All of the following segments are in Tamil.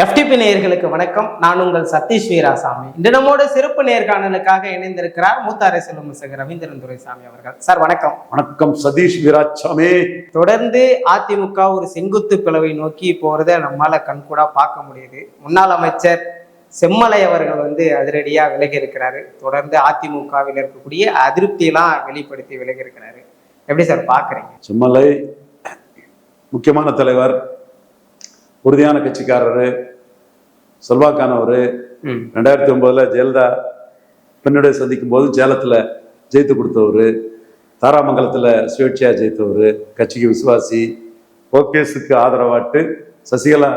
எஃப்டிபி நேயர்களுக்கு வணக்கம். நான் உங்கள் சதீஷ் வீராசாமி. இன்று நம்மோடு சிறப்பு நேர்காணலுக்காக இணைந்திருக்கிறார் மூத்த அரசியல் விமர்சகர் ரவீந்திரன் துரைசாமி அவர்கள். சார் வணக்கம். வணக்கம் சதீஷ் வீராசாமி. தொடர்ந்து அதிமுக ஒரு செங்குத்து பிளவை நோக்கி போறதை நம்மால கண்கூடா பார்க்க முடியுது. முன்னாள் அமைச்சர் செம்மலை அவர்கள் அதிரடியா விலகி இருக்கிறாரு. தொடர்ந்து அதிமுகவில் இருக்கக்கூடிய அதிருப்தியெல்லாம் வெளிப்படுத்தி விலகி இருக்கிறாரு. எப்படி சார் பாக்குறீங்க? செம்மலை முக்கியமான தலைவர், உறுதியான கட்சிக்காரரு, செல்வாக்கானவர். 2009 ஜெயலலிதா பெண்ணுடைய சந்திக்கும் போது சேலத்தில் ஜெயித்து கொடுத்தவர், தாராமங்கலத்தில் சுயேட்சையா ஜெயித்தவர், கட்சிக்கு விசுவாசி, ஓபிஎஸ்க்கு ஆதரவாட்டு சசிகலா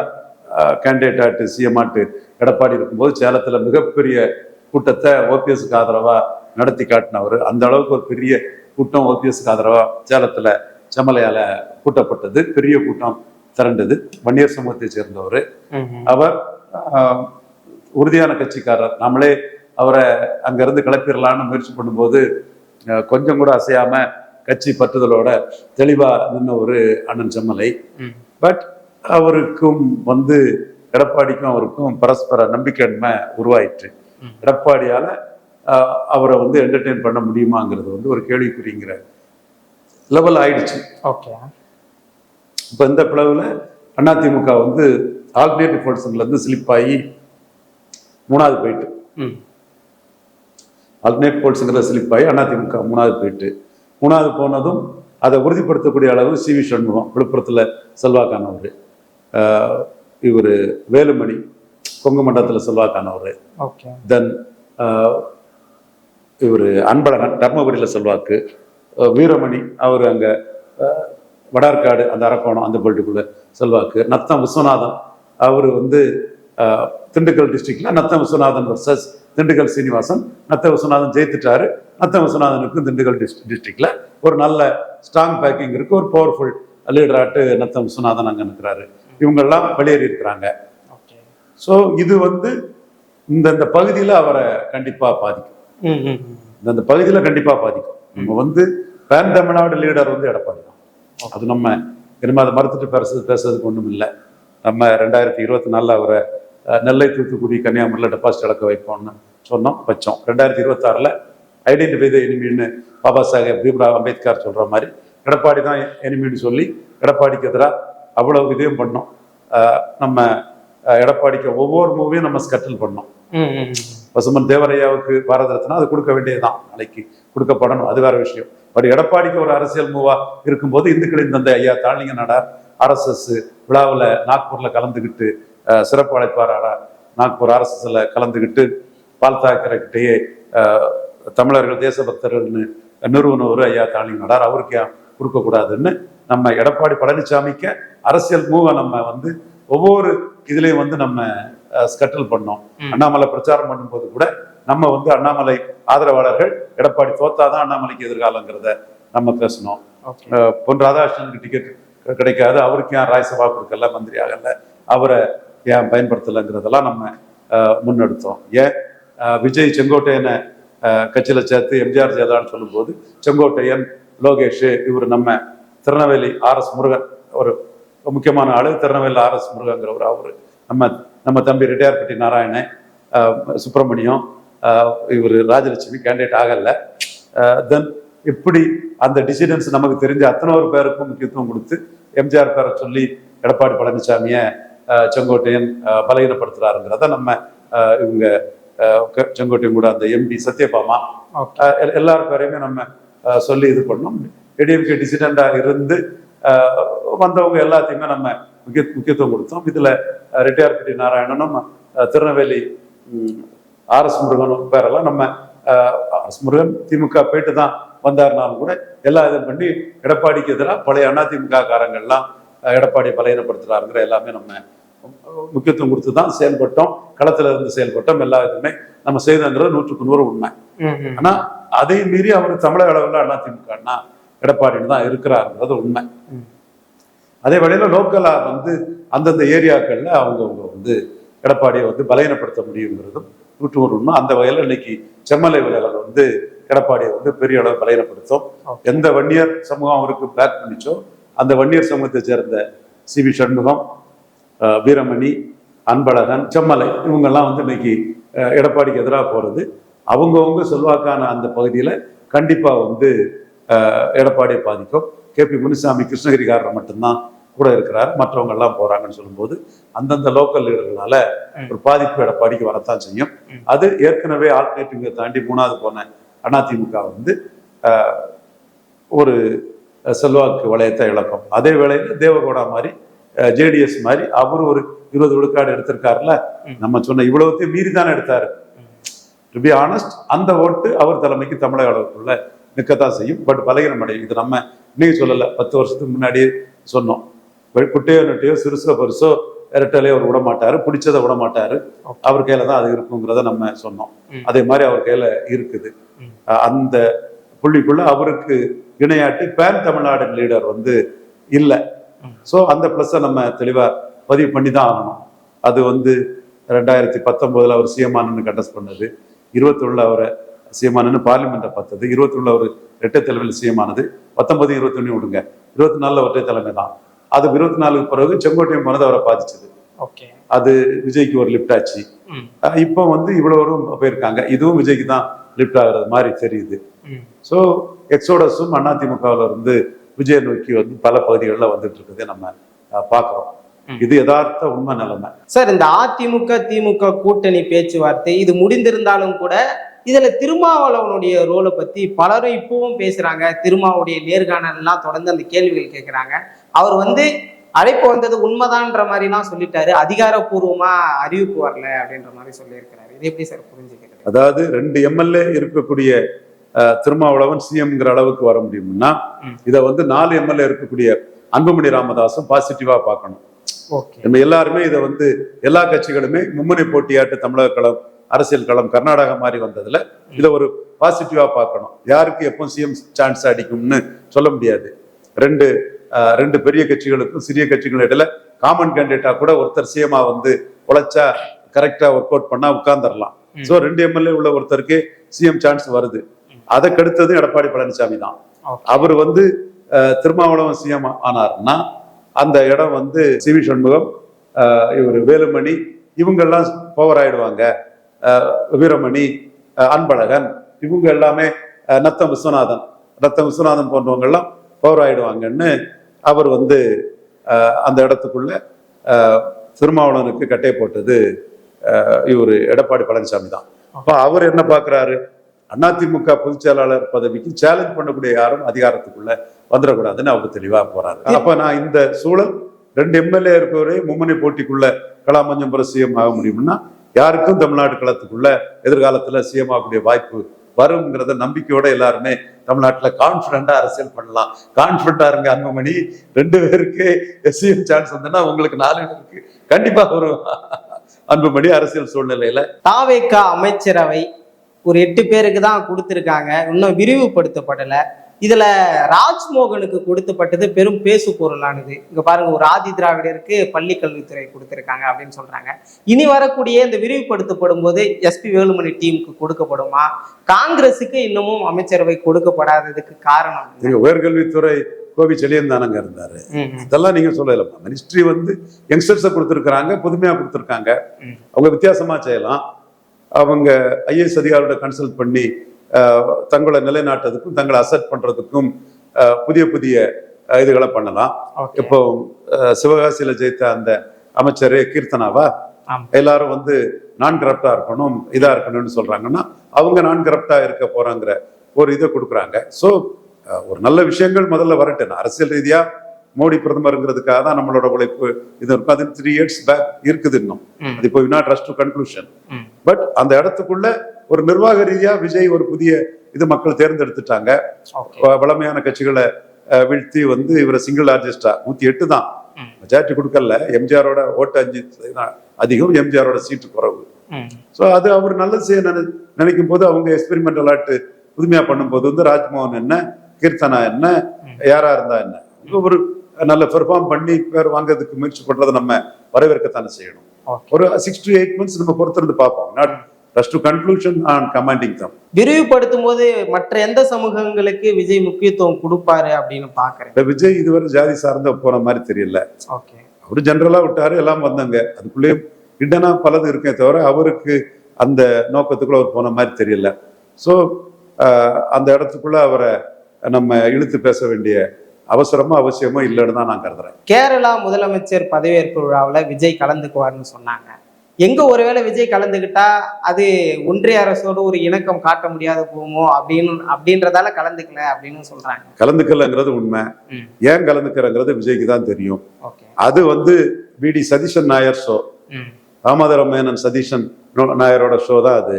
கேண்டிடேட் ஆட்டு சிஎம் ஆட்டு எடப்பாடி இருக்கும்போது சேலத்தில் மிகப்பெரிய கூட்டத்தை ஓபிஎஸ்க்கு ஆதரவாக நடத்தி காட்டினவர். அந்த அளவுக்கு ஒரு பெரிய கூட்டம் ஓபிஎஸ்க்கு ஆதரவாக சேலத்தில் செம்மலையால் கூட்டப்பட்டது. பெரிய கூட்டம் திரண்டது. வன்னியர் சமூகத்தை சேர்ந்தவர். அவர் உறுதியான கட்சிக்காரர். நம்மளே அவரை அங்கிருந்து கிளப்பிடலான்னு முயற்சி பண்ணும்போது கொஞ்சம் கூட அசையாம கட்சி பற்றுதலோட தெளிவா நின்ன ஒரு அண்ணன் செம்மலை. பட் அவருக்கும் எடப்பாடிக்கும் அவருக்கும் பரஸ்பர நம்பிக்கையின்மை உருவாயிற்று. எடப்பாடியால அவரை என்டர்டெயின் பண்ண முடியுமாங்கிறது ஒரு கேள்விக்குறிங்கிற லெவல் ஆயிடுச்சு. இப்போ இந்த பிளவுல அதிமுக ஆல்டர்னேட்டிவ் போர்ஷன்ல இருந்து ஸ்லிப் ஆகி 3வது போயிட்டு, ஆல்டர்னேட் போர்ஷன்ல ஸ்லிப் ஆகி அதிமுக 3வது போயிட்டு, 3வது போனதும் அதை உறுதிப்படுத்தக்கூடிய அளவு சிவி சண்முகம் விழுப்புரத்துல செல்வாக்கானவர், இவர் வேலுமணி கொங்கு மண்டலத்தில் செல்வாக்கானவர், தென் இவர் அன்பழகன் தர்மபுரியில் செல்வாக்கு, வீரமணி அவர் அங்க வடார்காடு அந்த அரக்கோணம் அந்த பொலிட்டிக்குள்ள செல்வாக்கு, நத்தம் விஸ்வநாதன் அவர் திண்டுக்கல் டிஸ்ட்ரிக்ட்ல நத்தம் விஸ்வநாதன் வர்சஸ் திண்டுக்கல் சீனிவாசன். நத்த விஸ்வநாதன் ஜெயித்துட்டாரு. நத்தம் விஸ்வநாதனுக்கும் திண்டுக்கல் டிஸ்ட்ரிக்ட்ல ஒரு நல்ல ஸ்ட்ராங் பேக்கிங் இருக்கு. ஒரு பவர்ஃபுல் லீடராட்டு நத்தம் விஸ்வநாதன் அங்க இருக்கிறாரு. இவங்கெல்லாம் வெளியேறி இருக்கிறாங்க. ஸோ இது இந்த பகுதியில அவரை கண்டிப்பா பாதிக்கும். இந்த பகுதியில கண்டிப்பா பாதிக்கும். நம்ம பேன் தமிழ்நாடு லீடர் எடப்பாடி தான். அது நம்ம இனிமே அதை மறுத்துட்டு பேசுறதுக்கு ஒன்றும் இல்லை. நம்ம 2024 அவரை நெல்லை, தூத்துக்குடி, கன்னியாகுமரியில் டெபாசிட் இழக்க வைப்போம்னு சொன்னோம், வச்சோம். 2026 ஐடென்டிஃபை த எனிமின்னு பாபா சாஹேப் பீம்ராவ் அம்பேத்கர் சொல்ற மாதிரி எடப்பாடி தான் எனிமின்னு சொல்லி எடப்பாடிக்கு எதிராக அவ்வளவு இதயம் பண்ணோம். நம்ம எடப்பாடிக்கு ஒவ்வொரு மூவியும் நம்ம ஸ்கட்டில் பண்ணோம். பசுமன் தேவரையாவுக்கு பாரத ரத்னா அது கொடுக்க வேண்டியதுதான், நாளைக்கு கொடுக்கப்படணும், அது வேற விஷயம். பட் எடப்பாடிக்கு ஒரு அரசியல் மூவா இருக்கும்போது இந்துக்களின் தந்தை ஐயா தாழ்லிங்க நாடார் RSS விழாவில் நாக்பூர்ல கலந்துக்கிட்டு சிறப்பு அழைப்பாளராக நாக்பூர் RSSல கலந்துக்கிட்டு பால் தாக்கரைக்கிட்டேயே தமிழர்கள் தேசபக்தர்கள்னு நிறுவனவர் ஐயா தாழ்லிங்க நாடார், அவருக்கு ஏன் கொடுக்கக்கூடாதுன்னு நம்ம எடப்பாடி பழனிசாமிக்கு அரசியல் மூவை நம்ம ஒவ்வொரு இதுலயும் நம்ம ஸ்கட்டில் பண்ணோம். அண்ணாமலை பிரச்சாரம் பண்ணும்போது கூட நம்ம அண்ணாமலை ஆதரவாளர்கள் எடப்பாடி தோத்தாதான் அண்ணாமலைக்கு எதிர்காலங்கிறத நம்ம பேசணும். பொன் ராதாகிருஷ்ணனுக்கு டிக்கெட் கிடைக்காது, அவருக்கு ஏன் ராஜ்யசபா கொடுக்கல, மந்திரி ஆகல, அவரை ஏன் பயன்படுத்தலைங்கிறதெல்லாம் நம்ம முன்னெடுத்தோம். ஏன் விஜய் செங்கோட்டையனை கட்சியில சேர்த்து எம்ஜிஆர் ஜெயலலிதான்னு சொல்லும்போது செங்கோட்டையன், லோகேஷ், இவர் நம்ம திருநெல்வேலி RS முருகன் ஒரு முக்கியமான ஆளு, திருநெல்வேலி RS முருகங்கிறவர், அவரு நம்ம தம்பி ரிட்டையர் பட்டி நாராயணன், சுப்பிரமணியம், இவர் ராஜலட்சுமி கேண்டிடேட் ஆகல. தென் இப்படி அந்த டிசிடன்ஸ் நமக்கு தெரிஞ்ச அத்தனை ஒரு பேருக்கும் முக்கியத்துவம் கொடுத்து எம்ஜிஆர் பேரை சொல்லி எடப்பாடி பழனிசாமிய செங்கோட்டையன் பலகீனப்படுத்துறாருங்கிறத நம்ம இவங்க செங்கோட்டையன் கூட அந்த MP சத்யபாமா எல்லாரும் பேரையுமே நம்ம சொல்லி இது பண்ணோம். ஏடிஎம்கே டிசிடண்டா இருந்து வந்தவங்க எல்லாத்தையுமே நம்ம முக்கியத்துவம் கொடுத்தோம். இதுல ரிட்டையர் பட்டி நாராயணனும் திருநெல்வேலி RS முருகனும் பேரெல்லாம் நம்ம RS முருகன் திமுக போயிட்டு தான் வந்தாருனாலும் கூட எல்லா இதுவும் பண்ணி எடப்பாடிக்கு எதிராக பழைய அதிமுக காரங்கள்லாம் எடப்பாடியை பலகீனப்படுத்துறாருங்கிற எல்லாமே நம்ம முக்கியத்துவம் கொடுத்து தான் செயல்பட்டோம். களத்துல இருந்து செயல்பட்டோம். எல்லா இதுவுமே நம்ம செய்தங்கிறது 100க்கு 100 உண்மை. ஆனா அதை மீறி அவர் தமிழக அளவில் அதிமுகன்னா எடப்பாடின்னு தான் இருக்கிறாருங்கிறது உண்மை. அதே வழியில லோக்கலா அந்தந்த ஏரியாக்கள்ல அவங்க எடப்பாடியை பலகீனப்படுத்த முடியுங்கிறதும் 100க்கு 100 உண்மை. அந்த வகையில இன்னைக்கு செம்மலை விலகல் எடப்பாடியை பெரிய அளவு பலகீனப்படுத்தும். எந்த வன்னியர் சமூகம் அவருக்கு பேக் பண்ணிச்சோ அந்த வன்னியர் சமூகத்தை சேர்ந்த சிவி சண்முகம், வீரமணி, அன்பழகன், செம்மலை இவங்கெல்லாம் வந்து இன்னைக்கு எடப்பாடிக்கு எதிராக போறது. அவங்கவுங்க செல்வாக்கான அந்த பகுதியில் கண்டிப்பா வந்து எடப்பாடியை பாதிக்கும். KP முனுசாமி கிருஷ்ணகிரிக்காரர் மட்டும்தான் கூட இருக்கிறார், மற்றவங்க எல்லாம் போறாங்கன்னு சொல்லும்போது அந்தந்த லோக்கல் லீடர்களால ஒரு பாதிப்பு எடப்பாடிக்கு வரத்தான் செய்யும். அது ஏற்கனவே ஆல்டர்னேட்டிவ் தாண்டி 3வது போன அதிமுக வந்து ஒரு செல்வாக்கு வளையத்தை இழக்கும். அதே வேளையில் தேவகவுடா மாதிரி JDS மாதிரி அவரு ஒரு 20 விழுக்காடு எடுத்திருக்காருல, நம்ம சொன்ன இவ்வளவுத்தையும் மீறி தானே எடுத்தாரு. டு பி ஆனஸ்ட், அந்த ஓட்டு அவர் தலைமைக்கு தமிழக அளவுக்குள்ள நிற்கத்தான் செய்யும். பட் பலகீனம் அடையும். இது நம்ம இன்னைக்கு சொல்லல, 10 வருஷத்துக்கு முன்னாடியே சொன்னோம். குட்டையோ நெட்டையோ சிறுசோ பெருசோ இரட்டலையோ அவர் விட மாட்டாரு, பிடிச்சதை விட மாட்டாரு. அவர் கையில தான் அது இருக்குங்கிறத நம்ம சொன்னோம். அதே மாதிரி அவர் கையில இருக்குது. அந்த புள்ளிக்குள்ள அவருக்கு இணையாட்டி பேன் தமிழ்நாடு லீடர் வந்து இல்லை. ஸோ அந்த பிளஸை நம்ம தெளிவா பதிவு பண்ணி தான் ஆகணும். அது வந்து 2019 அவர் சிஎம்ஆனு கண்டஸ்ட் பண்ணது, 21 அவரை சிஎம்ஆனு பார்லிமெண்ட்டை பார்த்தது, 21 அவர் இரட்டை தலைமையில் சிஎம்ஆனது, 19, 21 விடுங்க, 24 ஒற்றை தலைமை தான். அது 24க்கு பிறகு செங்கோட்டையம் போனது அவரை பாதிச்சது. அது விஜய்க்கு ஒரு லிப்ட் ஆச்சு. இப்போ வந்து இவ்வளவு போயிருக்காங்க, இதுவும் விஜய்க்கு தான் லிப்ட் ஆகுறது மாதிரி தெரியுது. ஸோ எக்ஸோடஸும் அதிமுகவில் இருந்து விஜய் நோக்கி வந்து பல பகுதிகளில் வந்துட்டு இருக்கிறதே நம்ம பார்க்குறோம். இது யதார்த்த உண்மை நிலைமை. சார், இந்த அதிமுக திமுக கூட்டணி பேச்சுவார்த்தை இது முடிந்திருந்தாலும் கூட இதுல திருமாவளவனுடைய ரோலை பத்தி பலரும் இப்பவும் பேசுறாங்க. திருமாவுடைய நேர்காணல் எல்லாம் தொடர்ந்து அந்த கேள்விகள் கேட்கிறாங்க. அவர் வந்து அழைப்பு வந்தது உண்மைதான்ற மாதிரிலாம் சொல்லிட்டாரு, அதிகாரப்பூர்வமா அறிவிப்பு வரல அப்படின்ற மாதிரி சொல்லியிருக்கிறாரு. இது எப்படி சார் புரிஞ்சுக்கிறது? அதாவது 2 MLA இருக்கக்கூடிய திருமாவளவன் சிஎம்ங்கிற அளவுக்கு வர முடியும்னா இதை வந்து 4 MLA இருக்கக்கூடிய அன்புமணி ராமதாஸும் பாசிட்டிவா பார்க்கணும். நம்ம எல்லாருமே இதை வந்து எல்லா கட்சிகளுமே மும்முனை போட்டியாட்டு தமிழக களம், அரசியல் களம் கர்நாடகா மாதிரி வந்ததுல இதை ஒரு பாசிட்டிவா பார்க்கணும். யாருக்கு எப்போ சிஎம் சான்ஸ் அடிக்கும்னு சொல்ல முடியாது. ரெண்டு பெரிய கட்சிகளுக்கும் சிறிய கட்சிகள் இடையில காமன் கேண்டிடேட்டா கூட ஒருத்தர் சிஎம்ஆ வந்து உழைச்சா கரெக்டா ஒர்க் அவுட் பண்ணா உட்கார்ந்துடலாம். ஸோ 2 MLA உள்ள ஒருத்தருக்கு சிஎம் சான்ஸ் வருது. அதை கெடுத்தது எடப்பாடி பழனிசாமி தான். அவர் வந்து திருமாவளவன் சிஎம் ஆனார்னா அந்த இடம் வந்து சிவி சண்முகம், இவர் வேலுமணி இவங்கெல்லாம் பவர் ஆயிடுவாங்க. வீரமணி, அன்பழகன் இவங்க எல்லாமே, நத்தம் விஸ்வநாதன் போன்றவங்க எல்லாம் பவர் ஆயிடுவாங்கன்னு அவர் வந்து அந்த இடத்துக்குள்ள திருமாவளவனுக்கு கட்டை போட்டது இவர் எடப்பாடி பழனிசாமி தான். அப்ப அவர் என்ன பாக்குறாரு, அதிமுக பொதுச் செயலாளர் பதவிக்கு சேலஞ்ச் பண்ணக்கூடிய யாரும் அதிகாரத்துக்குள்ள வந்துடக்கூடாதுன்னு அவங்க தெளிவா போறாரு. அப்ப நான் இந்த சூழல் 2 MLA இருக்கவரே மும்முனை போட்டிக்குள்ள கலாமஞ்சம்புரம் சிஎம் ஆக முடியும்னா யாருக்கும் தமிழ்நாடு களத்துக்குள்ள எதிர்காலத்துல சிஎம் ஆகக்கூடிய வாய்ப்பு வரும்ங்கிறத நம்பிக்கையோட எல்லாருமே தமிழ்நாட்டுல கான்பிடண்டா அரசியல் பண்ணலாம். கான்பிடண்டா இருங்க அன்புமணி, 2 பேருக்கு சிஎம் சான்ஸ் வந்ததுன்னா உங்களுக்கு 4 பேருக்கு கண்டிப்பா வரும் அன்புமணி அரசியல் சூழ்நிலையில. தாவேக அமைச்சரவை ஒரு 8 பேருக்கு தான் கொடுத்திருக்காங்க, இன்னும் விரிவுபடுத்தப்படல. இதுல ராஜ்மோகனுக்கு கொடுக்கப்பட்டது பெரும் பேசு பொருளானது. இங்க பாருங்க, ஒரு ஆதி திராவிடருக்கு பள்ளி கல்வித்துறை கொடுத்திருக்காங்க அப்படின்னு சொல்றாங்க. இனி வரக்கூடிய இந்த விரிவுபடுத்தப்படும் போது எஸ்பி வேலுமணி டீமுக்கு கொடுக்கப்படுமா? காங்கிரஸுக்கு இன்னமும் அமைச்சரவை கொடுக்கப்படாததுக்கு காரணம் உயர்கல்வித்துறை கோவி செழியன் தானங்க இருந்தாரு. இதெல்லாம் நீங்க சொல்லல. மினிஸ்ட்ரி வந்து யங்ஸ்டர்ஸை கொடுத்துருக்காங்க, புதுமையா கொடுத்துருக்காங்க. அவங்க வித்தியாசமா செய்யலாம். அவங்க IAS அதிகாரியோட கன்சல்ட் பண்ணி தங்களை நிலைநாட்டுறதுக்கும் தங்களை அசெட் பண்றதுக்கும் புதிய இதுகளை பண்ணலாம். இப்போ சிவகாசியில ஜெயித்த அந்த அமைச்சரே கீர்த்தனாவா, எல்லாரும் வந்து நான் கரப்டா இருக்கணும் இதா இருக்கணும்னு சொல்றாங்கன்னா அவங்க நான் கரப்டா இருக்க போறாங்கிற ஒரு இதை கொடுக்குறாங்க. ஸோ ஒரு நல்ல விஷயங்கள் முதல்ல வரட்டும். அரசியல் ரீதியா மோடி பிரதமருங்கிறதுக்காக தான் நம்மளோட உழைப்பு இது இருக்கும். அது 3 years பேக் இருக்குது. இன்னும் அது இப்போ not rush to conclusion. But அந்த இடத்துக்குள்ள ஒரு நிர்வாக ரீதியா விஜய் ஒரு புதிய இது மக்கள் தேர்ந்தெடுத்துட்டாங்க. வளமையான கட்சிகளை வீழ்த்தி வந்து இவரை சிங்கிள் லார்ஜஸ்டா 108 தான் மெஜாரிட்டி கொடுக்கல. எம்ஜிஆரோட ஓட்டு 5 அதிகம், எம்ஜிஆரோட சீட்டு குறைவு. ஸோ அது அவர் நல்லது செய்ய நினைக்கும் போது அவங்க எக்ஸ்பெரிமெண்டல் ஆட்டு புதுமையா பண்ணும்போது வந்து ராஜ்மோகன் என்ன, கீர்த்தனா என்ன, யாரா இருந்தா என்ன, ஒரு நல்ல பெர்ஃபார்ம் பண்ணி பேர் வாங்கிறதுக்கு முயற்சி பண்றதை நம்ம வரவேற்கத்தானே செய்யணும். ஒரு 6 to 8 months நம்ம பொறுத்திருந்து பார்ப்போம். Not rush to conclusion on commanding them. விரிவுபடுத்தும் போது மற்ற எந்த சமூகங்களுக்கு விஜய் முக்கியத்துவம் கொடுப்பாரு அப்படின்னு பாக்குறேன். விஜய் இதுவரை ஜாதி சார்ந்த போன மாதிரி தெரியல. அவரு ஜெனரலா விட்டாரு, எல்லாம் வந்தாங்க. அதுக்குள்ளேயே இடனா பலது இருக்கே தவிர அவருக்கு அந்த நோக்கத்துக்குள்ள அவர் போன மாதிரி தெரியல. ஸோ அந்த இடத்துக்குள்ள அவரை நம்ம இழுத்து பேச வேண்டிய அவசரமோ அவசியமோ இல்லைன்னு தான் நான் கருதுறேன். கேரளா முதலமைச்சர் பதவியேற்பு விழாவில் விஜய் கலந்துக்குவார்னு சொன்னாங்க. எங்க ஒருவேளை விஜய் கலந்துக்கிட்டா அது ஒன்றிய அரசோடு ஒரு இணக்கம் காட்ட முடியாது போமோ அப்படின்றதால கலந்துக்கல அப்படின்னு சொல்றாங்க. கலந்துக்கலங்கிறது உண்மை. ஏன் கலந்துக்கிறங்கிறது விஜய்க்கு தான் தெரியும். அது விடி சதீஷன் நாயர் ஷோ, தாமோதர மேனன் சதீஷன் நாயரோட ஷோ தான் அது.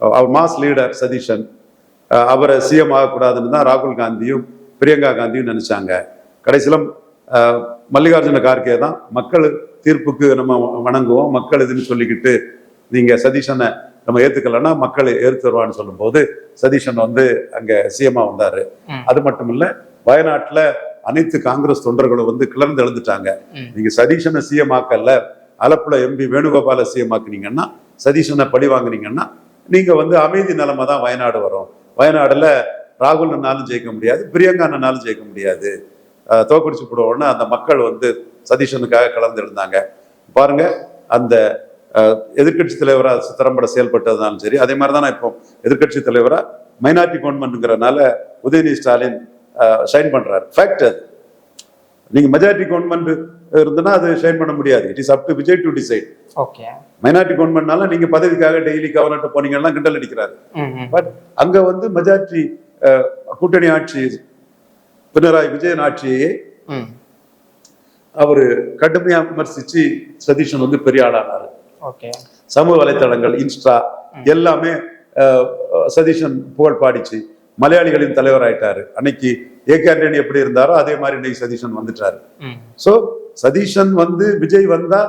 அவர் மாஸ் லீடர் சதீஷன், அவரை சிஎம் ஆகக்கூடாதுன்னு தான் ராகுல் காந்தியும் பிரியங்கா காந்தியும் நினைச்சாங்க. கடைசியில மல்லிகார்ஜுன கார்கே தான் மக்கள் தீர்ப்புக்கு நம்ம வணங்குவோம், மக்கள் இதுன்னு சொல்லிக்கிட்டு நீங்க சதீஷனை நம்ம ஏத்துக்கலன்னா மக்கள் ஏற்று வருவான்னு சொல்லும் போது சதீஷன் அங்க சிஎம்மா வந்தாரு. அது மட்டும் இல்ல, வயநாட்டுல அனைத்து காங்கிரஸ் தொண்டர்களும் கிளர்ந்து எழுந்துட்டாங்க. நீங்க சதீஷனை சிஎம் ஆக்கல, ஆலப்புழா எம்பி வேணுகோபால சிஎம் ஆக்குனீங்கன்னா, சதீஷனை பழி வாங்குனீங்கன்னா நீங்க அமைதி நிலைமை தான் வயநாடு வரும். வயநாடுல ராகுல்னாலும் ஜெயிக்க முடியாது, பிரியங்கானாலும் ஜெயிக்க முடியாது, தோக்கடிச்சு போடுவோம்னு அந்த மக்கள் சதீஷனுக்காக கலந்து இருந்தாங்க. பாருங்க, அந்த எதிர்கட்சி தலைவரா திறம்பட செயல்பட்டதுனாலும் சரி, அதே மாதிரிதான் இப்போ எதிர்கட்சி தலைவரா மைனாரிட்டி கவர்மெண்ட்ங்கிறனால உதயநிதி ஸ்டாலின் ஷைன் பண்றாரு. ஃபேக்ட் அது. நீங்க மெஜாரிட்டி கவர்மெண்ட் இருந்ததுன்னா அது ஷைன் பண்ண முடியாது. It is up to Vijay to decide. Minority கவர்மெண்ட்னால நீங்க பதவிக்காக டெய்லி கவர்னர் போனீங்கன்னா கிண்டல் அடிக்கிறாரு. பட் அங்க மெஜாரிட்டி கூட்டணி ஆட்சி, பினராயி விஜயன் ஆட்சியே அவரு கடுமையா விமர்சிச்சு சதீஷன் பெரிய ஆளானாரு. சமூக வலைத்தளங்கள், இன்ஸ்டா எல்லாமே சதீஷன் புகழ் பாடிச்சு. மலையாளிகளின் தலைவர் ஆயிட்டாரு. அன்னைக்கு ஏகே ஆண்டனி எப்படி இருந்தாரோ அதே மாதிரி இன்னைக்கு சதீஷன் வந்துட்டாரு. சோ சதீஷன் விஜய் வந்தா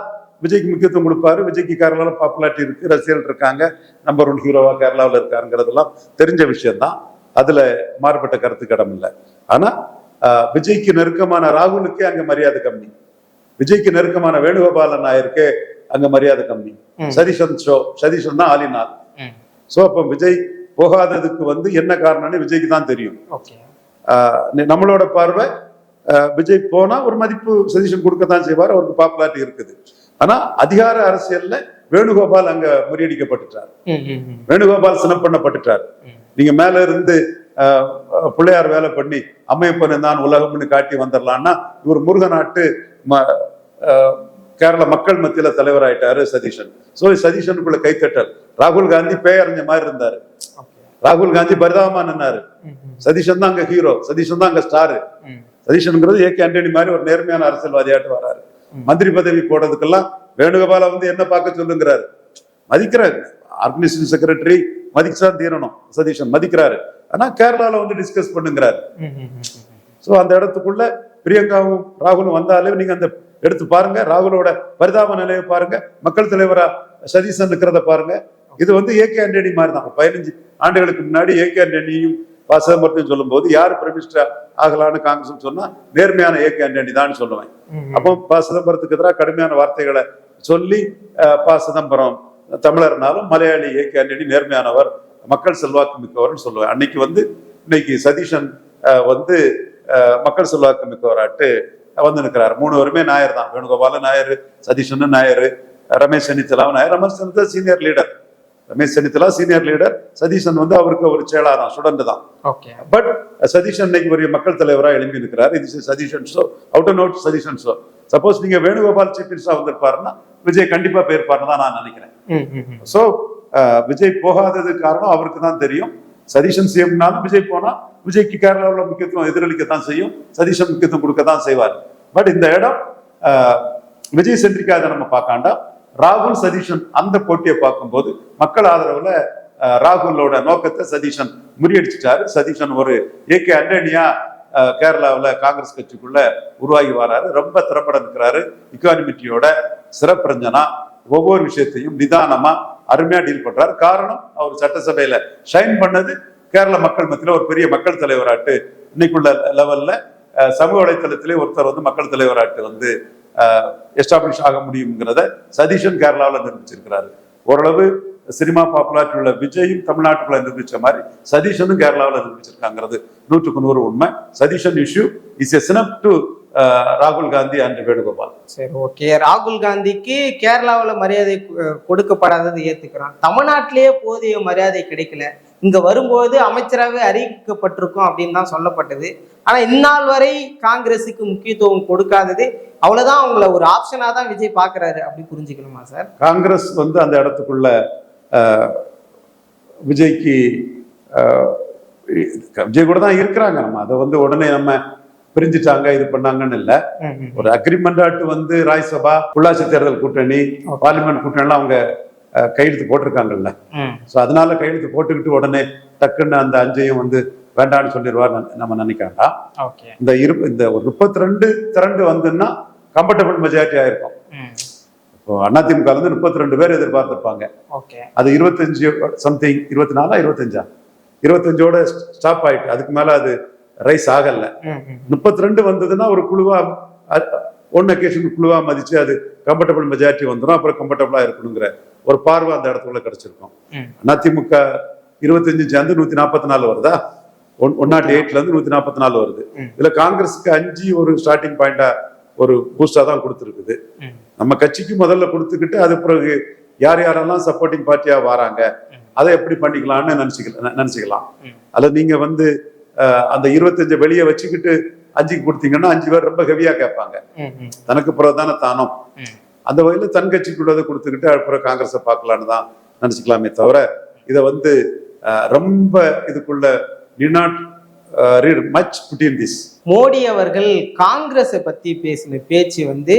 விஜய்க்கு முக்கியத்துவம் கொடுப்பாரு. விஜய்க்கு கேரளால பாப்புலாரிட்டி இருக்கு, ரசிகர்கள் இருக்காங்க, நம்பர் 1 ஹீரோவா கேரளாவில் இருக்காருங்கிறதெல்லாம் தெரிஞ்ச விஷயம்தான். அதுல மாறுபட்ட கருத்துக்கு இடம் இல்லை. ஆனா விஜய்க்கு நெருக்கமான ராகுலுக்கே அங்க மரியாதை கம்மி, விஜய்க்கு நெருக்கமான வேணுகோபாலன் நாயருக்கு அங்க மரியாதை கம்மி. சதீஷன் தான் ஆலினார். சோ அப்ப விஜய் போகாததுக்கு என்ன காரணம்னு விஜய்க்கு தான் தெரியும். நம்மளோட பார்வை, விஜய் போனா ஒரு மதிப்பு சதீஷன் கொடுக்கத்தான் செய்வார், அவருக்கு பாப்புலாரிட்டி இருக்குது. ஆனா அதிகார அரசியல்ல வேணுகோபால் அங்க முறியடிக்கப்பட்டுட்டார், வேணுகோபால் சினம் பண்ணப்பட்டுட்டார். நீங்க மேல இருந்து பிள்ளையார் வேலை பண்ணி அம்மையப்பன் தான் உலகம்னு காட்டி வந்துடலாம்னா இவர் முருகநாட்டு கேரள மக்கள் மத்தியில தலைவராயிட்டாரு சதீஷன். சோ சதீஷனுக்குள்ள கைத்தட்டல். ராகுல் காந்தி பேயறிஞ்ச மாதிரி இருந்தாரு, ராகுல் காந்தி பரிதாபமா நின்னாரு. சதீஷன் தான் அங்க ஹீரோ, சதீஷன் தான் அங்க ஸ்டாரு. சதீஷன்ங்கிறது ஏகே ஆண்டனி மாதிரி ஒரு நேர்மையான அரசியல்வாதியாட்டு வராரு. மந்திரி பதவி போடுறதுக்கெல்லாம் வேணுகோபால என்ன பார்க்க சொல்லுங்கிறாரு. மதிக்கிறாரு, ஆர்கனைசேஷன் செக்ரட்டரி மதிச்சுதான் தீரணும், சதீஷன் மதிக்கிறாரு. ஆனா கேரளால டிஸ்கஸ் பண்ணுங்கிறாரு. சோ அந்த இடத்துக்குள்ள பிரியங்காவும் ராகுலும் வந்தாலே நீங்க அந்த எடுத்து பாருங்க, ராகுலோட பரிதாப நிலையை பாருங்க, மக்கள் தலைவரா சதீஷன் இருக்கிறத பாருங்க. இது ஏகே ஆண்டனி மாதிரி தான். 15 ஆண்டுகளுக்கு முன்னாடி ஏகே ஆண்டனியும் சிதம்பரத்தையும் சொல்லும் போது யாரு பிரைம் மினிஸ்டர் ஆகலான்னு காங்கிரஸ் சொன்னா நேர்மையான ஏகே ஆண்டனி தான் சொல்லுவேன். அப்போ சிதம்பரத்துக்கு எதிராக கடுமையான வார்த்தைகளை சொல்லி சிதம்பரம் தமிழர்னாலும் மலையாளி ஏகே ஆண்டனி நேர்மையானவர், மக்கள் செல்வாக்கு மிக்கவர்னு சொல்லுவேன். அன்னைக்கு இன்னைக்கு சதீஷன் மக்கள் செல்வாக்கு மிக்கவராட்டு நிற்கிறாரு. 3 பேருமே நாயர் தான். Venugopal Nair, Satheesan Nair, Ramesh Chennithala Nair. Ramesh Chennithala senior leader, Ramesh Chennithala senior leader. Satheesan அவருக்கு ஒரு செயலாதான், ஸ்டூடெண்ட் தான். பட் சதீஷன் இன்னைக்கு ஒரு மக்கள் தலைவரா எழுப்பி இருக்கிறார். இது Satheesan show, out and out Satheesan show. Suppose நீங்க வேணுகோபால் சீஃப் மினிஸ்டரா வந்திருப்பாருன்னா விஜய் கண்டிப்பா போயிருப்பாருன்னு தான் நான் நினைக்கிறேன். சோ விஜய் போகாததுக்கு காரணம் அவருக்கு தான் தெரியும். சதீஷன் சிஎம்னாலும் விஜய் போனா விஜய்க்கு கேரளாவில் முக்கியத்துவம் எதிரொலிக்கத்தான் செய்யும், சதீஷன் முக்கியத்துவம் கொடுக்கத்தான் செய்வார். பட் இந்த இடம் விஜய் சென்றிக்காக நம்ம பார்க்காண்டா, ராகுல் சதீஷன் அந்த போட்டியை பார்க்கும்போது மக்கள் ஆதரவுல ராகுலோட நோக்கத்தை சதீஷன் முறியடிச்சிட்டாரு. சதீஷன் ஒரு ஏகே ஆண்டனியா கேரளாவில் காங்கிரஸ் கட்சிக்குள்ள உருவாகி வராரு. ரொம்ப திறப்பட இருக்கிறாரு. இக்கானிமிட்டியோட சிறப்பிரஞ்சனா ஒவ்வொரு விஷயத்தையும் நிதானமா அருமையா டீல் பண்றாரு. காரணம், அவர் சட்டசபையில ஷைன் பண்ணது கேரள மக்கள் மத்தியில ஒரு பெரிய மக்கள் தலைவராட்டு இன்னைக்குள்ள லெவல்ல சமூக வலைத்தளத்திலே ஒருத்தர் மக்கள் தலைவராட்டு எஸ்டாப்ளிஷ் ஆக முடியுங்கிறத சதீஷன் கேரளாவில் நிரூபிச்சிருக்கிறாரு. ஓரளவு சினிமா பாப்புலாரிட்டி உள்ள விஜயும் தமிழ்நாட்டுக்குள்ள நிரூபிச்ச மாதிரி சதீஷனும் கேரளாவில் நிரூபிச்சிருக்காங்கிறது 100% உண்மை. Satheesan issue is a snub to ராகுல் காந்தி அன்று வேணுகோபால். சரி, ஓகே. ராகுல் காந்திக்கு கேரளாவில் மரியாதை கொடுக்கப்படாதது ஏத்துக்கிறோம். தமிழ்நாட்டிலேயே போதிய மரியாதை கிடைக்கல. இங்க வரும்போது அமைச்சராகவே அறிவிக்கப்பட்டிருக்கும் அப்படின்னு தான் சொல்லப்பட்டது. ஆனா இந்நாள் வரை காங்கிரஸுக்கு முக்கியத்துவம் கொடுக்காதது, அவ்வளவுதான் அவங்கள ஒரு ஆப்ஷனா தான் விஜய் பாக்குறாரு அப்படி புரிஞ்சுக்கணுமா சார்? காங்கிரஸ் வந்து அந்த இடத்துக்குள்ள விஜய்க்கு விஜய் கூட தான் இருக்கிறாங்க. நம்ம அதை வந்து உடனே நம்ம பிரிஞ்சுட்டாங்க இது பண்ணாங்கன்னு இல்ல. ஒரு அக்ரிமெண்டாட்டு வந்து ராஜ்யசபா, உள்ளாட்சி தேர்தல் கூட்டணி, பார்லிமெண்ட் கூட்டணிலாம் அவங்க கையெழுத்து போட்டிருக்காங்கல்ல. ஸோ அதனால கையெழுத்து போட்டுக்கிட்டு உடனே டக்குன்னு அந்த 5ஐயும் வந்து வேண்டான்னு சொல்லிடுவார் நம்ம நினைக்காண்டா. இந்த ஒரு 32 திரண்டு வந்துன்னா கம்ஃபர்டபுள் மெஜாரிட்டி ஆயிருக்கும். இப்போ அதிமுக வந்து 32 பேர் எதிர்பார்த்திருப்பாங்க. அது 25 சம்திங், 24 25ஓட ஸ்டாப் ஆயிட்டு அதுக்கு மேல அது ரைஸ் ஆகல. 32 வந்ததுன்னா ஒரு குழுவா ஒன் அக்கேஷன் குழுவா மதிச்சு அது கம்ஃபர்டபுள் மெஜாரிட்டி வந்துடும். அப்புறம் கம்ஃபர்டபுளா இருக்கணுங்கிற ஒரு பார்வை அந்த இடத்துக்குள்ள கிடைச்சிருக்கும். அதிமுக 25 சேர்ந்து 144 வருதா, 108ல இருந்து 144 வருது. இதுல காங்கிரஸுக்கு 5 ஒரு ஸ்டார்டிங் பாயிண்டா ஒரு பூஸ்டா தான் கொடுத்துருக்குது. நம்ம கட்சிக்கு முதல்ல கொடுத்துக்கிட்டு அது பிறகு யார் யாரெல்லாம் சப்போர்ட்டிங் பார்ட்டியா வராங்க அதை எப்படி பண்ணிக்கலாம்னு நினைச்சுக்கலாம். அல்ல நீங்க வந்து அந்த 25 வெளியே வச்சுக்கிட்டு 5க்கு கொடுத்தீங்கன்னா 5 பேர் ரொம்ப ஹெவியா கேட்பாங்க. தனக்கு பிறகு தானே தானும். அந்த வகையில தன் கட்சிக்குள்ளதை கொடுத்துக்கிட்டு அப்புறம் காங்கிரஸை பார்க்கலான்னு தான் நினைச்சுக்கலாமே தவிர இதை வந்து ரொம்ப இதுக்குள்ள மோடி அவர்கள் காங்கிரஸை பத்தி பேசின பேச்சு வந்து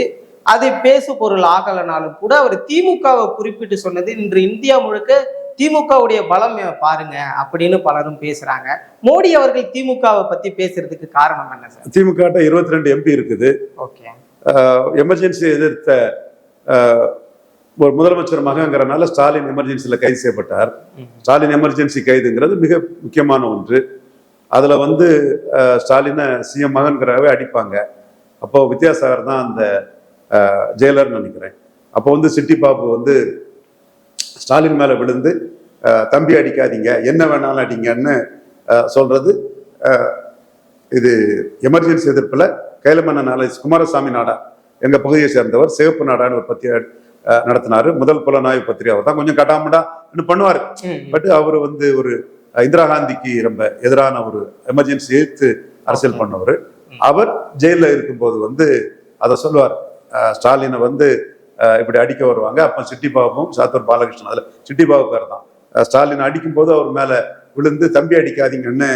அது பேசு பொருள் ஆகலனாலும் கூட அவர் திமுகவை குறிப்பிட்டு சொன்னது இன்று இந்தியா முழுக்க திமுகவுடைய பலம் பாருங்க அப்படின்னு பலரும் பேசுறாங்க. மோடி அவர்கள் திமுகவை பத்தி பேசுறதுக்கு காரணம் என்ன சார்? திமுக 22 எம்பி இருக்குது. எமர்ஜென்சி எதிர்த்த ஒரு முதலமைச்சர் மகங்கிறனால ஸ்டாலின் எமர்ஜென்சியில கைது செய்யப்பட்டார். ஸ்டாலின் எமர்ஜென்சி கைதுங்கிறது மிக முக்கியமான ஒன்று. அதுல வந்து ஸ்டாலினை சிஎம் மகன்கிறவே அடிப்பாங்க. அப்போ வித்யாசாகர் தான் அந்த ஜெயிலர்னு நினைக்கிறேன். அப்போ வந்து சிட்டி பாபு வந்து ஸ்டாலின் மேல விழுந்து தம்பி அடிக்காதீங்க, என்ன வேணாலும் அடிங்கன்னு சொல்றது. இது எமர்ஜென்சி எதிர்ப்புல கைலமன்ன நாலேஜ் குமாரசாமி நாடா எங்க பகுதியை சேர்ந்தவர் சிவப்பு நாடான்னு ஒரு பத்திரிகை நடத்தினாரு. முதல் புலனாய்வு பத்திரிகை அவர் தான் கொஞ்சம் கட்டாமடா பண்ணுவாரு. பட் அவர் வந்து ஒரு இந்திரா காந்திக்கு ரொம்ப எதிரான ஒரு எமர்ஜென்சி எதிர்த்து அரசியல் பண்ணவர். அவர் ஜெயில இருக்கும்போது வந்து அதை சொல்லுவார், ஸ்டாலினை வந்து இப்படி அடிக்க வருவாங்க. அப்ப சிட்டி பாபும் சாத்தூர் பாலகிருஷ்ணன், அதுல சிட்டி பாபு பேர் தான், ஸ்டாலின் அடிக்கும் போது அவர் மேல விழுந்து தம்பி அடிக்காதீங்கன்னு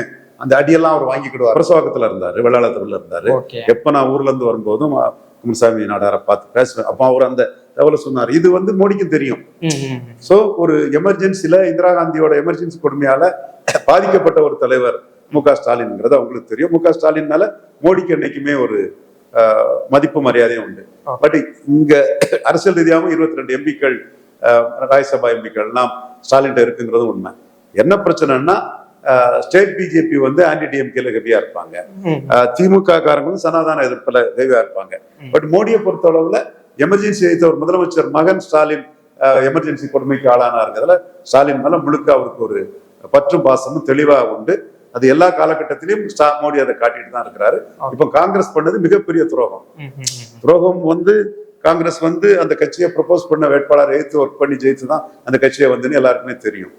அந்த அடியெல்லாம் அவர் வாங்கிக்கிடுவார். பிரசவாக்கத்துல இருந்தாரு, வெள்ளாளத்துல இருந்தாரு. எப்ப நான் ஊர்ல இருந்து வரும்போதும் குமரசாமி நாடாரை பார்த்து பேசுவேன். அப்ப அவர் அந்த தகவலை சொன்னார். இது வந்து மோடிக்கும் தெரியும். சோ ஒரு எமர்ஜென்சில இந்திரா காந்தியோட எமர்ஜென்சி கொடுமையால பாதிக்கப்பட்ட ஒரு தலைவர் மு.க. ஸ்டாலின்ங்கிறது அவங்களுக்கு தெரியும். மு.க. ஸ்டாலின் மேல மோடிக்கு என்னைக்குமே ஒரு மதிப்பு மரியாதையும் உண்டு. பட் இங்க அரசியல் ரீதியாகவும் 22 எம்பிக்கள் ராஜ்யசபா எம்பிக்கள் எல்லாம் ஸ்டாலின் இருக்குங்கிறது உண்மை. என்ன பிரச்சனைன்னா ஸ்டேட் பிஜேபி வந்து ஆன்டி டிஎம்கேல ஹெவியா இருப்பாங்க, திமுக காரங்களும் சனாதன எதிர்ப்புல ஹெவியா இருப்பாங்க. பட் மோடியை பொறுத்த அளவுல எமர்ஜென்சி வைத்த ஒரு முதலமைச்சர் மகன் ஸ்டாலின் எமர்ஜென்சி கொடுமைக்கு ஆளானாருங்கிறதுல ஸ்டாலின் மேல முழுக்க அவருக்கு ஒரு பற்றும் பாசமும் தெளிவா உண்டு. அது எல்லா காலகட்டத்திலையும் மோடி அதை காட்டிட்டு தான் இருக்கிறாரு. இப்ப காங்கிரஸ் பண்ணது மிகப்பெரிய துரோகம் வந்து காங்கிரஸ் வந்து அந்த கட்சியை ப்ரொபோஸ் பண்ண வேட்பாளர் எடுத்து ஒர்க் பண்ணி ஜெயித்து தான் அந்த கட்சியை வந்துன்னு எல்லாருக்குமே தெரியும்.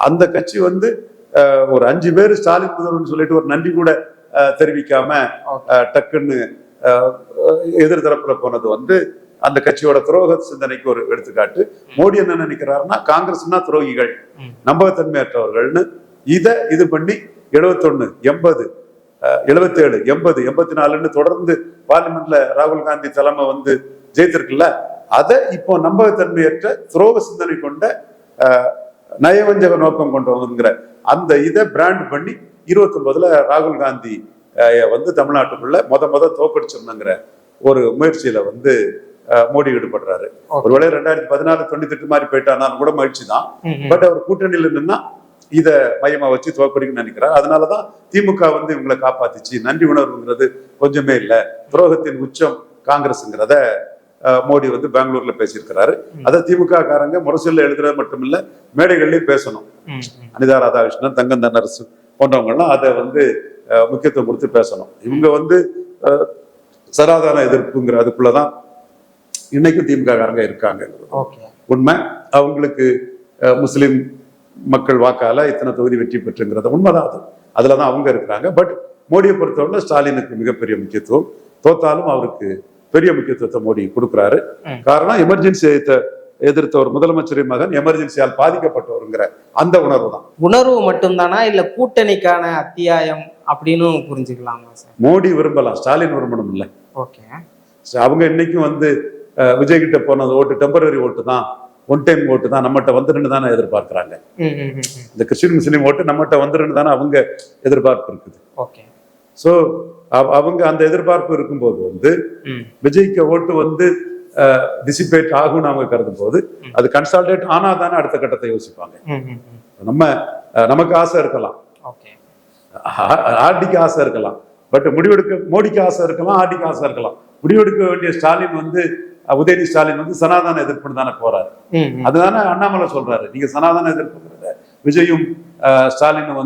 அந்த கட்சி வந்து ஒரு 5 பேர் ஸ்டாலின் முதல்வர்னு சொல்லிட்டு ஒரு நன்றி கூட தெரிவிக்காம டக்குன்னு எதிர்தரப்புல போனது வந்து அந்த கட்சியோட துரோக சிந்தனைக்கு ஒரு எடுத்துக்காட்டு. மோடி என்ன நினைக்கிறாருன்னா காங்கிரஸ்னா துரோகிகள், நம்பகத்தன்மையற்றவர்கள்னு இதை இது பண்ணி 71 80 77 80 84ன்னு தொடர்ந்து பார்லிமெண்ட்ல ராகுல் காந்தி தலைமை வந்து ஜெயித்திருக்குல்ல, அதை இப்போ நம்பகத்தன்மையற்ற துரோக சிந்தனை கொண்ட நயவஞ்சக நோக்கம் கொண்டவங்கிற அந்த இதை பிராண்ட் பண்ணி 29ல ராகுல் காந்தி வந்து தமிழ்நாட்டுக்குள்ள முத தோக்கடிச்சிருந்தங்கிற ஒரு முயற்சியில வந்து மோடி ஈடுபடுறாரு. ஒருவேளை 2014 98 மாதிரி போயிட்டானாலும் கூட முயற்சி தான். பட் அவர் கூட்டணியில் நின்னா இதை மையமா வச்சு தோக்கடிக்கணும்னு நினைக்கிறார். அதனாலதான் திமுக வந்து இவங்களை காப்பாத்திச்சு. நன்றி உணர்வுங்கிறது கொஞ்சமே இல்லை, துரோகத்தின் உச்சம் காங்கிரஸ்ங்கிறத மோடி வந்து பெங்களூர்ல பேசியிருக்கிறாரு. அதை திமுக காரங்க முரசொல்ல எழுதுறது மட்டும் இல்ல, மேடைகள்லயும் பேசணும். அனிதா ராதாகிருஷ்ணன், தங்கம் தென்னரசு போன்றவங்க எல்லாம் அதை வந்து முக்கியத்துவம் கொடுத்து பேசணும். இவங்க வந்து சனாதன எதிர்ப்புங்கிற அதுக்குள்ளதான் இன்னைக்கும் திமுக காரங்க இருக்காங்க. ஓகே. உண்மை. அவங்களுக்கு முஸ்லிம் மக்கள் வாக்கால இத்தனை தொகுதி வெற்றி பெற்றுங்கிறத உண்மைதான். அதுலதான் அவங்க இருக்கிறாங்க. பட் மோடியை பொறுத்தவரை ஸ்டாலினுக்கு மிகப்பெரிய முக்கியத்துவம், தோத்தாலும் அவருக்கு பெரிய முக்கியத்துவத்தை மோடி கொடுக்குறாரு. காரணம் எமர்ஜென்சி எதிர்த்த ஒரு முதலமைச்சரின் மகன் எமர்ஜென்சியால் பாதிக்கப்பட்டவருங்கிற அந்த உணர்வு தான். உணர்வு மட்டும்தானா இல்ல கூட்டணிக்கான அத்தியாயம் அப்படின்னு புரிஞ்சுக்கலாமா சார்? மோடி விரும்பலாம், ஸ்டாலின் விரும்பணும் இல்லை. ஓகே. அவங்க இன்னைக்கும் விஜய் கிட்ட போனது ஓட்டு டெம்பரரி ஓட்டு தான், ஒன் டைம் ஓட்டு தான், நம்மகிட்ட வந்துருன்னு தானே எதிர்பார்க்கிறாங்க. இந்த கிறிஸ்டின் முஸ்லீம் ஓட்டு நம்மகிட்ட வந்துருன்னு தானே அவங்க எதிர்பார்ப்பு இருக்குது. ஓகே. ஸோ அவங்க அந்த எதிர்பார்ப்பு இருக்கும்போது விஜய்க்கு ஓட்டு டிசிபேட் ஆகும்னு அவங்க கருதும் போது அது கன்சால்டேட் ஆனா தானே அடுத்த கட்டத்தை யோசிப்பாங்க. நமக்கு ஆசை இருக்கலாம், ஆர்டிக்கு ஆசை இருக்கலாம், பட் முடிவெடுக்க மோடிக்கு ஆசை இருக்கலாம், ஆர்டிக்கு ஆசை இருக்கலாம். முடிவெடுக்க வேண்டிய ஸ்டாலின் உதயநிதி ஸ்டாலின் சனாதன எதிர்ப்புன்னு தானே போறாரு. அதுதானே அண்ணாமலை சொல்றாரு, நீங்க சனாதன எதிர்ப்புங்கிறத விஜயும் ஸ்டாலினும்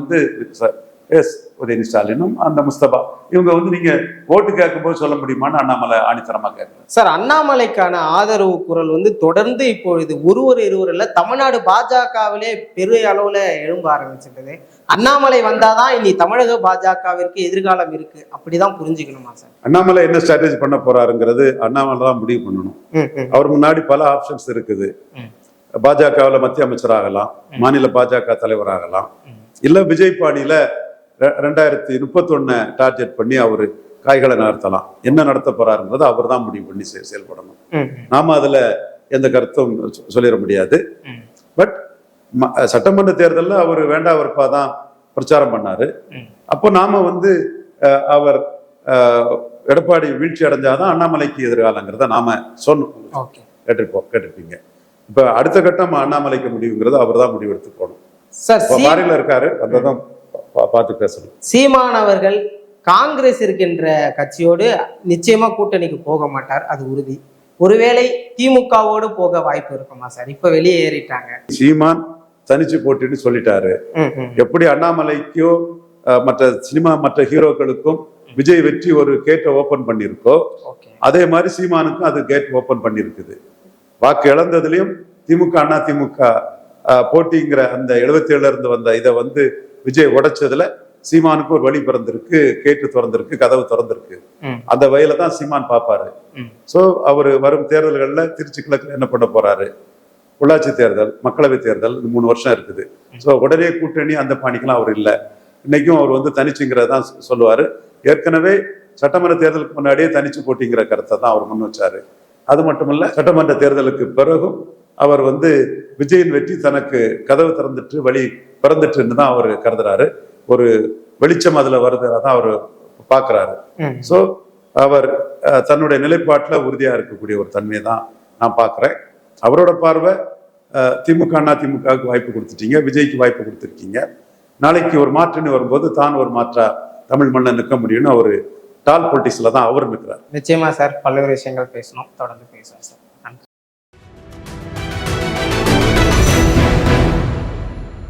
உதயநிதி ஸ்டாலினும் அந்த முஸ்தபா இவங்க நீங்க ஓட்டு கேட்கும் போது சொல்ல முடியுமான்னு அண்ணாமலை ஆணித்தரமா கேட்கிறார். சார், அண்ணாமலைக்கான ஆதரவு குரல் தொடர்ந்து இப்பொழுது இருவர் இல்ல தமிழ்நாடு பாஜகவிலே பெரிய அளவுல எழும்ப ஆரம்பிச்சிட்டது. அண்ணாமலை வந்தாதான் இனி தமிழக பாஜகவிற்கு எதிர்காலம் இருக்கு, அப்படிதான் புரிஞ்சுக்கணுமா சார்? அண்ணாமலை என்ன ஸ்ட்ராட்டஜி பண்ண போறாருங்கிறது அண்ணாமலை தான் முடிவு பண்ணணும். அவர் முன்னாடி பல ஆப்ஷன்ஸ் இருக்குது. பாஜகவில் மத்திய அமைச்சராகலாம், மாநில பாஜக தலைவராகலாம், இல்ல விஜய் பாணியில 2031 டார்கெட் பண்ணி அவரு காய்களை நகர்த்தலாம். என்ன நடத்த போறாருங்கிறது அவர் தான் முடிவு பண்ணி செயல்படணும். நாம அதுல எந்த கருத்தும் சொல்லிட முடியாது. பட் சட்டமன்ற தேர்தலில் அவர் வேண்டா வெறுப்பாதான் பிரச்சாரம் பண்ணாரு. அப்போ நாம அவர் எடப்பாடி வீழ்ச்சி அடைஞ்சாதான் அண்ணாமலைக்கு எதிர்காலங்கிறத நாம சொன்னோம். கேட்டிருப்பீங்க. இப்ப அடுத்த கட்டம் அண்ணாமலைக்கு முடிவுங்கிறது அவர் தான் முடிவு எடுத்து போகணும். மாறில இருக்காரு, அதான் பார்த்து பேசணும். சீமான் அவர்கள் காங்கிரஸ் இருக்கின்ற கட்சியோடு நிச்சயமா கூட்டணிக்கு போக மாட்டார், அது உறுதி. ஒருவேளை திமுகவோடு போக வாய்ப்பு இருக்குமா சார்? இப்ப வெளியே ஏறிட்டாங்க. சீமான் தனிச்சு போட்டின்னு சொல்லிட்டாரு. எப்படி அண்ணாமலைக்கோ மற்ற ஹீரோக்களுக்கும் விஜய் வெற்றி ஒரு கேட்டை ஓபன் பண்ணிருக்கோ, அதே மாதிரி சீமானுக்கும் அது கேட் ஓபன் பண்ணிருக்குது. வாக்கு இழந்ததுலயும் திமுக அண்ணா திமுக போட்டிங்கிற அந்த 77 இருந்து வந்த இதை விஜய் உடைச்சதுல சீமானுக்கு ஒரு வழி பிறந்திருக்கு, கேட்டு திறந்திருக்கு, கதவு திறந்திருக்கு. அந்த வகையில தான் சீமான் பார்ப்பாரு. சோ அவரு வரும் தேர்தல்கள்ல திருச்சி கிழக்குல என்ன பண்ண போறாரு, உள்ளாட்சி தேர்தல், மக்களவை தேர்தல், 3 வருஷம் இருக்குது. ஸோ உடனே கூட்டணி அந்த பாணிக்கெல்லாம் அவர் இல்லை. இன்னைக்கும் அவர் தனிச்சுங்கிறதான் சொல்லுவாரு. ஏற்கனவே சட்டமன்ற தேர்தலுக்கு முன்னாடியே தனிச்சு போட்டிங்கிற கருத்தை தான் அவர் முன் வச்சாரு. அது மட்டுமல்ல, சட்டமன்ற தேர்தலுக்கு பிறகும் அவர் விஜயின் வெற்றி தனக்கு கதவு திறந்துட்டு வழி பிறந்துட்டுன்னு தான் அவர் கருதுறாரு. ஒரு வெளிச்சம் அதுல வருதுதான் அவர் பாக்குறாரு. சோ அவர் தன்னுடைய நிலைப்பாட்டுல உறுதியா இருக்கக்கூடிய ஒரு தன்மையை தான் நான் பாக்குறேன். அவரோட பார்வை திமுக அண்ணா திமுகவுக்கு வாய்ப்பு கொடுத்துட்டீங்க, விஜய்க்கு வாய்ப்பு கொடுத்துருக்கீங்க, நாளைக்கு ஒரு மாற்றுன்னு வரும்போது தான் ஒரு மாற்றா தமிழ் மண்ணை நிற்க முடியும்னு ஒரு டால் பொலிட்டிக்ஸ்ல தான் அவர் நிற்கிறார். நிச்சயமா சார், பல்வேறு விஷயங்கள் பேசணும், தொடர்ந்து பேசுவோம் சார்.